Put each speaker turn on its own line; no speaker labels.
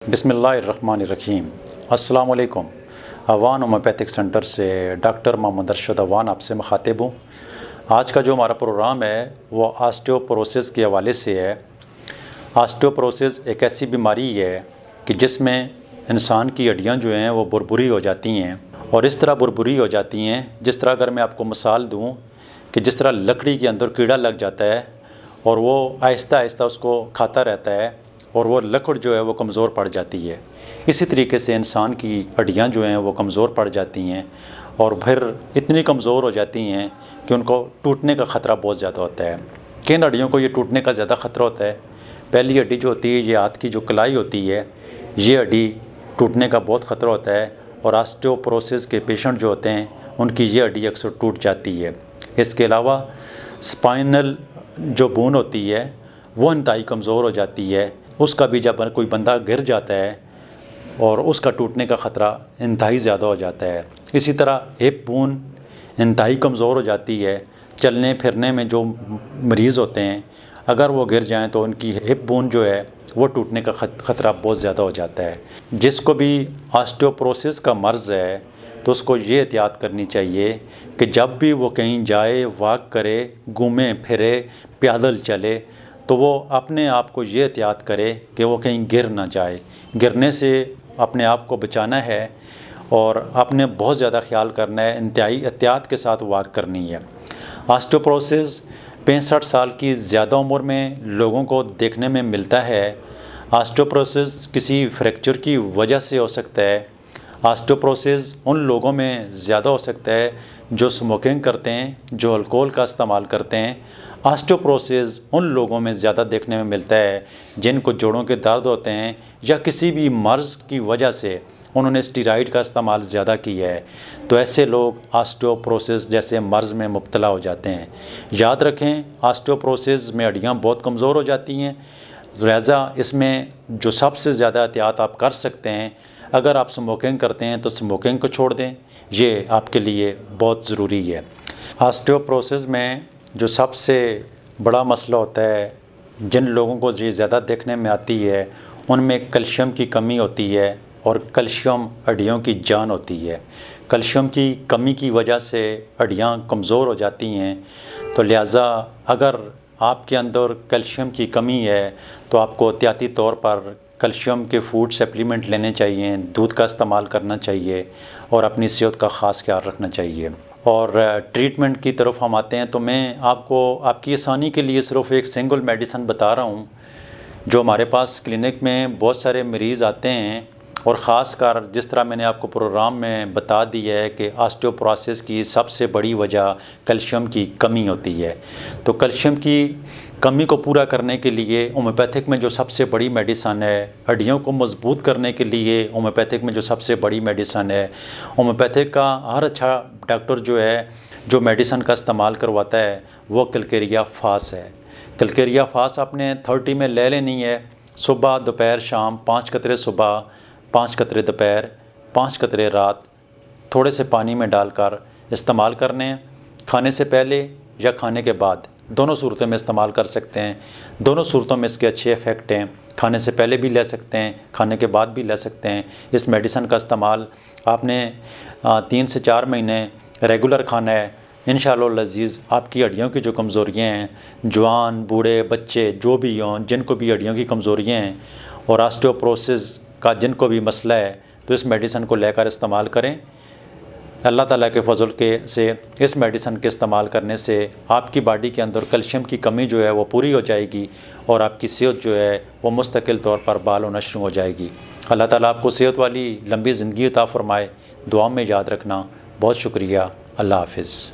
बिस्मिल्लाहिर्रहमानिर्रहीम। अस्सलाम वालेकुम। अवान होम्योपैथिक सेंटर से डॉक्टर मोहम्मद अरशद अवान आपसे मुखातिब हूँ। आज का जो हमारा प्रोग्राम है वो ऑस्टियोपोरोसिस के हवाले से है। ऑस्टियोपोरोसिस एक ऐसी बीमारी है कि जिसमें इंसान की हड्डियाँ जो हैं वो बुरबुरी हो जाती हैं, और इस तरह बुरबुरी हो जाती हैं जिस तरह अगर मैं आपको मिसाल दूँ कि जिस तरह लकड़ी के अंदर कीड़ा लग जाता है और वो आहिस्ता आहिस्ता उसको खाता रहता है और वो लकड़ जो है वो कमज़ोर पड़ जाती है। इसी तरीके से इंसान की हड्डियाँ जो हैं वो कमज़ोर पड़ जाती हैं और फिर इतनी कमज़ोर हो जाती हैं कि उनको टूटने का ख़तरा बहुत ज़्यादा होता है। किन हड्डियों को ये टूटने का ज़्यादा ख़तरा होता है? पहली हड्डी जो होती है, ये हाथ की जो कलाई होती है, ये हड्डी टूटने का बहुत ख़तरा होता है और ऑस्टियोपोरोसिस के पेशेंट जो होते हैं उनकी ये हड्डी अक्सर टूट जाती है। इसके अलावा स्पाइनल जो बोन होती है वो इंतहाई कमज़ोर हो जाती है। उसका भी जब कोई बंदा गिर जाता है और उसका टूटने का ख़तरा इंतहाई ज़्यादा हो जाता है। इसी तरह हिप बोन इंतहाई कमज़ोर हो जाती है। चलने फिरने में जो मरीज़ होते हैं अगर वो गिर जाएं तो उनकी हिप बोन जो है वो टूटने का ख़तरा बहुत ज़्यादा हो जाता है। जिसको भी ऑस्टियोपोरोसिस का मर्ज़ है तो उसको ये एहतियात करनी चाहिए कि जब भी वो कहीं जाए, वॉक करे, घूमे फिरे, पैदल चले, तो वो अपने आप को ये एहतियात करे कि वो कहीं गिर ना जाए। गिरने से अपने आप को बचाना है और आपने बहुत ज़्यादा ख्याल करना है, इंतहाई एहतियात के साथ वॉक करनी है। ऑस्टियोपोरोसिस 65 साल की ज़्यादा उम्र में लोगों को देखने में मिलता है। ऑस्टियोपोरोसिस किसी फ्रैक्चर की वजह से हो सकता है। ऑस्टियोपोरोसिस उन लोगों में ज़्यादा हो सकता है जो स्मोकिंग करते हैं, जो अल्कोहल का इस्तेमाल करते हैं। ऑस्टियोपोरोसिस उन लोगों में ज़्यादा देखने में मिलता है जिनको जोड़ों के दर्द होते हैं या किसी भी मर्ज़ की वजह से उन्होंने स्टीरॉइड का इस्तेमाल ज़्यादा किया है, तो ऐसे लोग ऑस्टियोपोरोसिस जैसे मर्ज़ में मुब्तला हो जाते हैं। याद रखें, ऑस्टियोपोरोसिस में हड्डियाँ बहुत कमज़ोर हो जाती हैं, लिहाजा इसमें जो सबसे ज़्यादा एहतियात आप कर सकते हैं, अगर आप स्मोकिंग करते हैं तो स्मोकिंग को छोड़ दें, ये आपके लिए बहुत ज़रूरी है। ऑस्टियोपोरोसिस में जो सबसे बड़ा मसला होता है, जिन लोगों को ये ज़्यादा देखने में आती है, उनमें कैल्शियम की कमी होती है और कैल्शियम हड्डियों की जान होती है। कैल्शियम की कमी की वजह से हड्डियाँ कमज़ोर हो जाती हैं, तो लिहाजा अगर आपके अंदर कैल्शियम की कमी है तो आपको एहतियाती तौर पर कैल्शियम के फूड सप्लीमेंट लेने चाहिए, दूध का इस्तेमाल करना चाहिए और अपनी सेहत का ख़ास ख्याल रखना चाहिए। और ट्रीटमेंट की तरफ हम आते हैं तो मैं आपको आपकी आसानी के लिए सिर्फ एक सिंगल मेडिसिन बता रहा हूँ जो हमारे पास क्लिनिक में बहुत सारे मरीज़ आते हैं, और ख़ास कर जिस तरह मैंने आपको प्रोग्राम में बता दिया है कि ऑस्टियोपोरोसिस की सबसे बड़ी वजह कैल्शियम की कमी होती है। तो कैल्शियम की कमी को पूरा करने के लिए होम्योपैथिक में जो सबसे बड़ी मेडिसन है, हड्डियों को मजबूत करने के लिए होम्योपैथिक में जो सबसे बड़ी मेडिसन है, होम्योपैथिक का हर अच्छा डॉक्टर जो है जो मेडिसन का इस्तेमाल करवाता है वो कैलकेरिया फास है। कैलकेरिया फास आपने 30 में ले लेनी है। सुबह दोपहर शाम 5 कतरे सुबह, 5 कतरे दोपहर, 5 कतरे रात, थोड़े से पानी में डालकर इस्तेमाल करने हैं। खाने से पहले या खाने के बाद, दोनों सूरतों में इस्तेमाल कर सकते हैं। दोनों सूरतों में इसके अच्छे इफ़ेक्ट हैं। खाने से पहले भी ले सकते हैं, खाने के बाद भी ले सकते हैं। इस मेडिसिन का इस्तेमाल आपने 3 से 4 महीने रेगुलर खाना है। इंशाअल्लाह अज़ीज़ आपकी हड्डियों की जो कमज़ोरियाँ हैं, जवान बूढ़े बच्चे जो भी हों, जिनको भी हड्डियों की कमज़ोरियाँ हैं और ऑस्टियोपोरोसिस का जिनको भी मसला है, तो इस मेडिसिन को लेकर इस्तेमाल करें। अल्लाह ताला के फजल के से इस मेडिसिन के इस्तेमाल करने से आपकी बॉडी के अंदर कैल्शियम की कमी जो है वो पूरी हो जाएगी और आपकी सेहत जो है वो मुस्तकिल तौर पर बाल होना शुरू हो जाएगी। अल्लाह ताला आपको सेहत वाली लंबी ज़िंदगी अता फ़रमाए। दुआ में याद रखना। बहुत शुक्रिया। अल्लाह हाफ़िज़।